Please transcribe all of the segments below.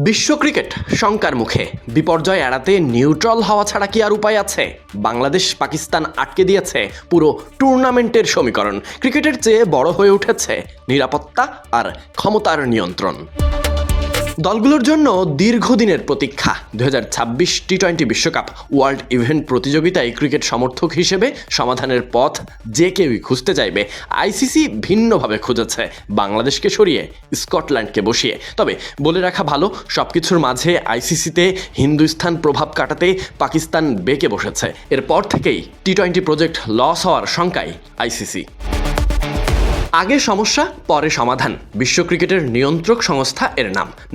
বিশ্ব ক্রিকেট শঙ্কার মুখে। বিপর্যয় এড়াতে নিউট্রাল হওয়া ছাড়া কি আর উপায় আছে? বাংলাদেশ পাকিস্তান আটকে দিয়েছে পুরো টুর্নামেন্টের সমীকরণ। ক্রিকেটের চেয়ে বড় হয়ে উঠেছে নিরাপত্তা আর ক্ষমতার নিয়ন্ত্রণ। দলগুলোর জন্য দীর্ঘদিনের প্রতীক্ষা 2026 টি-20 বিশ্বকাপ ওয়ার্ল্ড ইভেন্ট প্রতিযোগিতায় ক্রিকেট সমর্থক হিসেবে সমাধানের পথ যে কেউই খুঁজতে চাইবে। আইসিসি ভিন্নভাবে খুঁজেছে, বাংলাদেশকে সরিয়ে স্কটল্যান্ডকে বসিয়ে। তবে বলে রাখা ভালো, সবকিছুর মাঝে আইসিসিতে হিন্দুস্তান প্রভাব কাটাতে পাকিস্তান বেঁকে বসেছে। এরপর থেকেই টি-20 প্রজেক্ট লস হওয়ার শঙ্কায় আইসিসি। আগে সমস্যা, পরে সমাধান। বিশ্ব ক্রিকেটের নিয়ন্ত্রক সংস্থা এর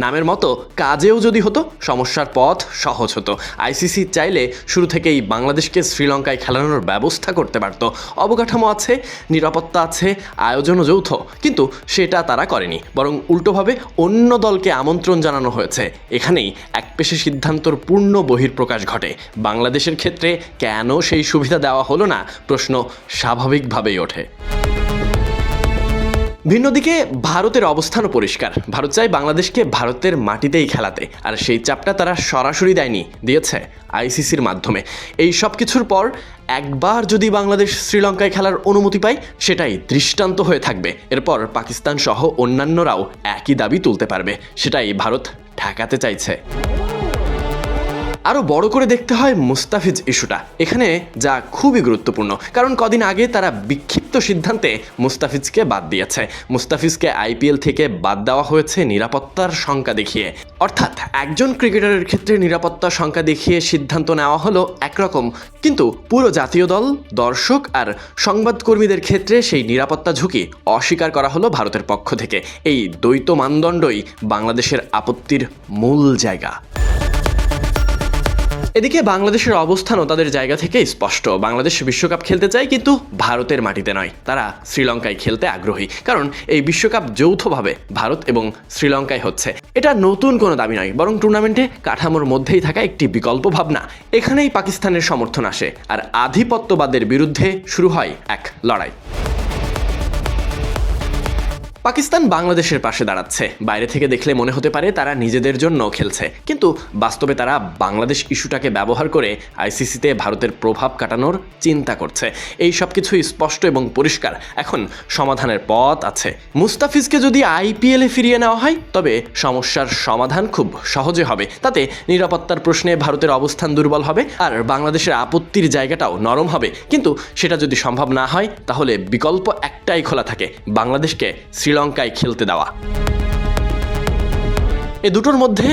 নামের মতো কাজেও যদি হতো, সমস্যার পথ সহজ হতো। আইসিসি চাইলে শুরু থেকেই বাংলাদেশকে শ্রীলঙ্কায় খেলানোর ব্যবস্থা করতে পারত। অবকাঠামো আছে, নিরাপত্তা আছে, আয়োজনও যৌথ, কিন্তু সেটা তারা করেনি। বরং উল্টোভাবে অন্য দলকে আমন্ত্রণ জানানো হয়েছে। এখানেই একপেশে সিদ্ধান্তর পূর্ণ বহিঃপ্রকাশ ঘটে। বাংলাদেশের ক্ষেত্রে কেন সেই সুবিধা দেওয়া হলো না, প্রশ্ন স্বাভাবিকভাবেই ওঠে। ভিন্নদিকে ভারতের অবস্থানও পরিষ্কার। ভারত চায় বাংলাদেশকে ভারতের মাটিতেই খেলাতে, আর সেই চাপটা তারা সরাসরি দেয়নি, দিয়েছে আইসিসির মাধ্যমে। এই সব কিছুর পর একবার যদি বাংলাদেশ শ্রীলঙ্কায় খেলার অনুমতি পায়, সেটাই দৃষ্টান্ত হয়ে থাকবে। এরপর পাকিস্তান সহ অন্যান্যরাও একই দাবি তুলতে পারবে। সেটাই ভারত ঠেকাতে চাইছে। আরও বড় করে দেখতে হয় মুস্তাফিজ ইস্যুটা। এখানে যা খুবই গুরুত্বপূর্ণ, কারণ কদিন আগে তারা বিক্ষিপ্ত সিদ্ধান্তে মুস্তাফিজকে বাদ দিয়েছে। মুস্তাফিজকে আইপিএল থেকে বাদ দেওয়া হয়েছে নিরাপত্তার শঙ্কা দেখিয়ে। অর্থাৎ একজন ক্রিকেটারের ক্ষেত্রে নিরাপত্তার শঙ্কা দেখিয়ে সিদ্ধান্ত নেওয়া হলো একরকম, কিন্তু পুরো জাতীয় দল, দর্শক আর সংবাদকর্মীদের ক্ষেত্রে সেই নিরাপত্তা ঝুঁকি অস্বীকার করা হলো ভারতের পক্ষ থেকে। এই দ্বৈত মানদণ্ডই বাংলাদেশের আপত্তির মূল জায়গা। এদিকে বাংলাদেশের অবস্থানও তাদের জায়গা থেকে স্পষ্ট। বাংলাদেশ বিশ্বকাপ খেলতে চায়, কিন্তু ভারতের মাটিতে নয়। তারা শ্রীলঙ্কায় খেলতে আগ্রহী, কারণ এই বিশ্বকাপ যৌথভাবে ভারত এবং শ্রীলঙ্কায় হচ্ছে। এটা নতুন কোনো দাবি নয়, বরং টুর্নামেন্টে কাঠামোর মধ্যেই থাকা একটি বিকল্প ভাবনা। এখানেই পাকিস্তানের সমর্থন আসে, আর আধিপত্যবাদের বিরুদ্ধে শুরু হয় এক লড়াই। পাকিস্তান বাংলাদেশের পাশে দাঁড়াচ্ছে। বাইরে থেকে দেখলে মনে হতে পারে তারা নিজেদের জন্য খেলছে, কিন্তু বাস্তবে তারা বাংলাদেশ ইস্যুটাকে ব্যবহার করে আইসিসিতে ভারতের প্রভাব কাটানোর চিন্তা করছে। এই সব কিছুই স্পষ্ট এবং পরিষ্কার। এখন সমাধানের পথ আছে। মুস্তাফিজকে যদি আইপিএলে ফিরিয়ে নেওয়া হয়, তবে সমস্যার সমাধান খুব সহজে হবে। তাতে নিরাপত্তার প্রশ্নে ভারতের অবস্থান দুর্বল হবে, আর বাংলাদেশের আপত্তির জায়গাটাও নরম হবে। কিন্তু সেটা যদি সম্ভব না হয়, তাহলে বিকল্প একটাই খোলা থাকে: বাংলাদেশকে শ্রীলঙ্কায় খেলতে দেওয়া। এ দুটোর মধ্যে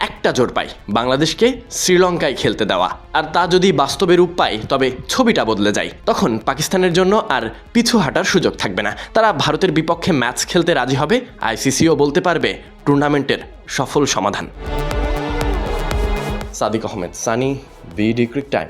একটা জোর পাই: বাংলাদেশকে শ্রীলঙ্কায় খেলতে দেওয়া। আর তা যদি বাস্তবে রূপ পায়, তবে ছবিটা বদলে যায়। তখন পাকিস্তানের জন্য আর পিছু হাঁটার সুযোগ থাকবে না। তারা ভারতের বিপক্ষে ম্যাচ খেলতে রাজি হবে। আইসিসিও বলতে পারবে টুর্নামেন্টের সফল সমাধান। Sadiq Ahmed, Sunny, BD Cric time.